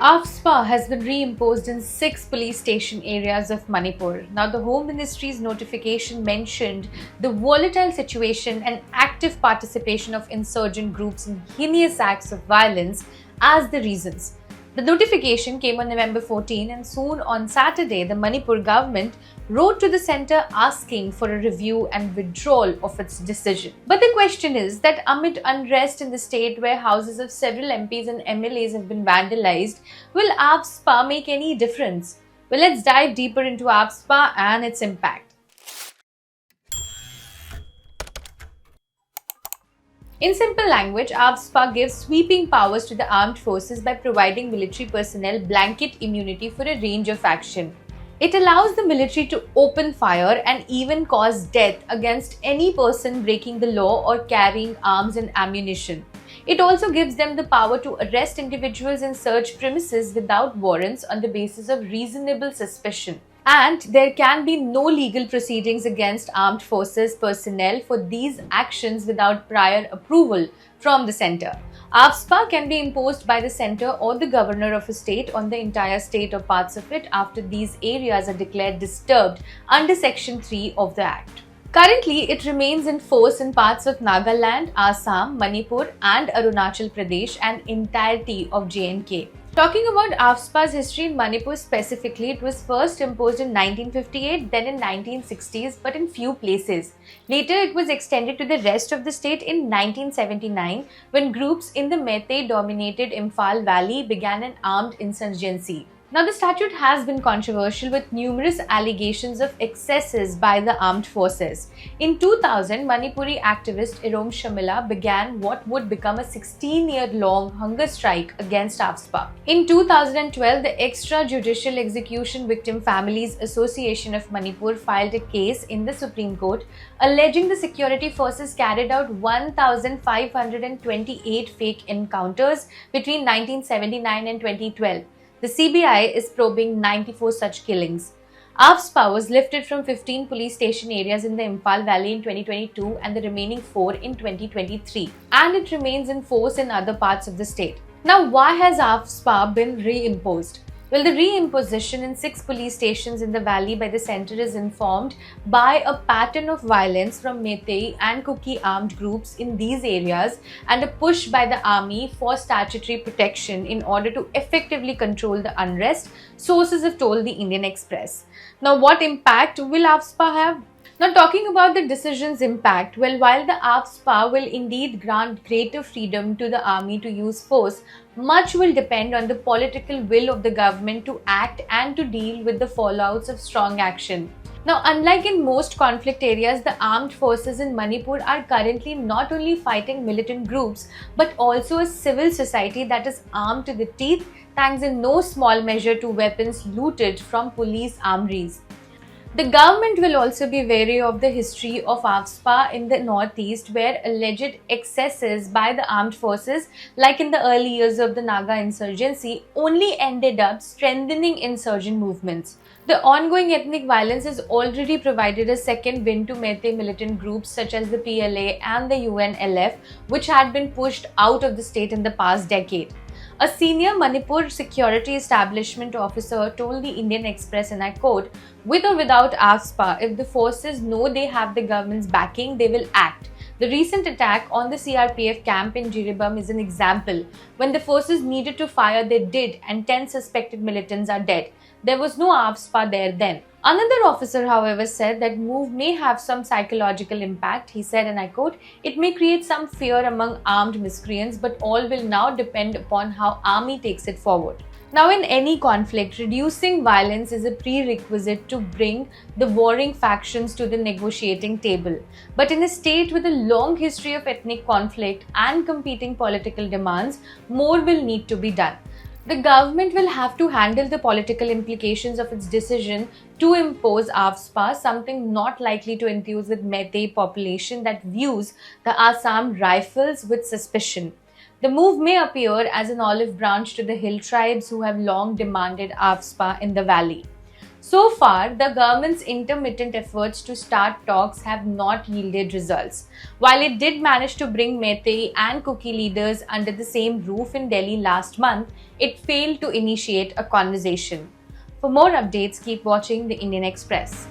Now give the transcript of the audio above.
AFSPA has been reimposed in 6 police station areas of Manipur. Now, the Home Ministry's notification mentioned the volatile situation and active participation of insurgent groups in heinous acts of violence as the reasons. The notification came on November 14, and soon on Saturday, the Manipur government wrote to the centre asking for a review and withdrawal of its decision. But the question is that amid unrest in the state where houses of several MPs and MLAs have been vandalized, will AFSPA make any difference? Well, let's dive deeper into AFSPA and its impact. In simple language, AFSPA gives sweeping powers to the armed forces by providing military personnel blanket immunity for a range of action. It allows the military to open fire and even cause death against any person breaking the law or carrying arms and ammunition. It also gives them the power to arrest individuals and search premises without warrants on the basis of reasonable suspicion. And there can be no legal proceedings against armed forces personnel for these actions without prior approval from the centre. AFSPA can be imposed by the centre or the governor of a state on the entire state or parts of it after these areas are declared disturbed under Section 3 of the Act. Currently, it remains in force in parts of Nagaland, Assam, Manipur and Arunachal Pradesh and entirety of J&K. Talking about AFSPA's history in Manipur specifically, it was first imposed in 1958, then in 1960s, but in few places. Later, it was extended to the rest of the state in 1979 when groups in the Meitei-dominated Imphal Valley began an armed insurgency. Now, the statute has been controversial with numerous allegations of excesses by the armed forces. In 2000, Manipuri activist Irom Shamila began what would become a 16-year-long hunger strike against AFSPA. In 2012, the Extrajudicial Execution Victim Families Association of Manipur filed a case in the Supreme Court alleging the security forces carried out 1,528 fake encounters between 1979 and 2012. The CBI is probing 94 such killings. AFSPA was lifted from 15 police station areas in the Imphal Valley in 2022 and the remaining 4 in 2023. And it remains in force in other parts of the state. Now, why has AFSPA been reimposed? Well, the reimposition in 6 police stations in the valley by the centre is informed by a pattern of violence from Meitei and Kuki armed groups in these areas and a push by the army for statutory protection in order to effectively control the unrest, sources have told the Indian Express. Now, what impact will AFSPA have? Now, talking about the decision's impact, well, while the AFSPA will indeed grant greater freedom to the army to use force, much will depend on the political will of the government to act and to deal with the fallouts of strong action. Now, unlike in most conflict areas, the armed forces in Manipur are currently not only fighting militant groups, but also a civil society that is armed to the teeth, thanks in no small measure to weapons looted from police armories. The government will also be wary of the history of AFSPA in the northeast, where alleged excesses by the armed forces, like in the early years of the Naga insurgency, only ended up strengthening insurgent movements. The ongoing ethnic violence has already provided a second wind to Meitei militant groups such as the PLA and the UNLF, which had been pushed out of the state in the past decade. A senior Manipur security establishment officer told the Indian Express, and I quote, "With or without AFSPA, if the forces know they have the government's backing, they will act. The recent attack on the CRPF camp in Jiribam is an example. When the forces needed to fire, they did, and 10 suspected militants are dead. There was no AFSPA there then." Another officer, however, said that move may have some psychological impact. He said, and I quote, "It may create some fear among armed miscreants, but all will now depend upon how army takes it forward." Now, in any conflict, reducing violence is a prerequisite to bring the warring factions to the negotiating table. But in a state with a long history of ethnic conflict and competing political demands, more will need to be done. The government will have to handle the political implications of its decision to impose AFSPA, something not likely to enthuse with Meitei population that views the Assam Rifles with suspicion. The move may appear as an olive branch to the hill tribes who have long demanded AFSPA in the valley. So far, the government's intermittent efforts to start talks have not yielded results. While it did manage to bring Meitei and Kuki leaders under the same roof in Delhi last month, it failed to initiate a conversation. For more updates, keep watching the Indian Express.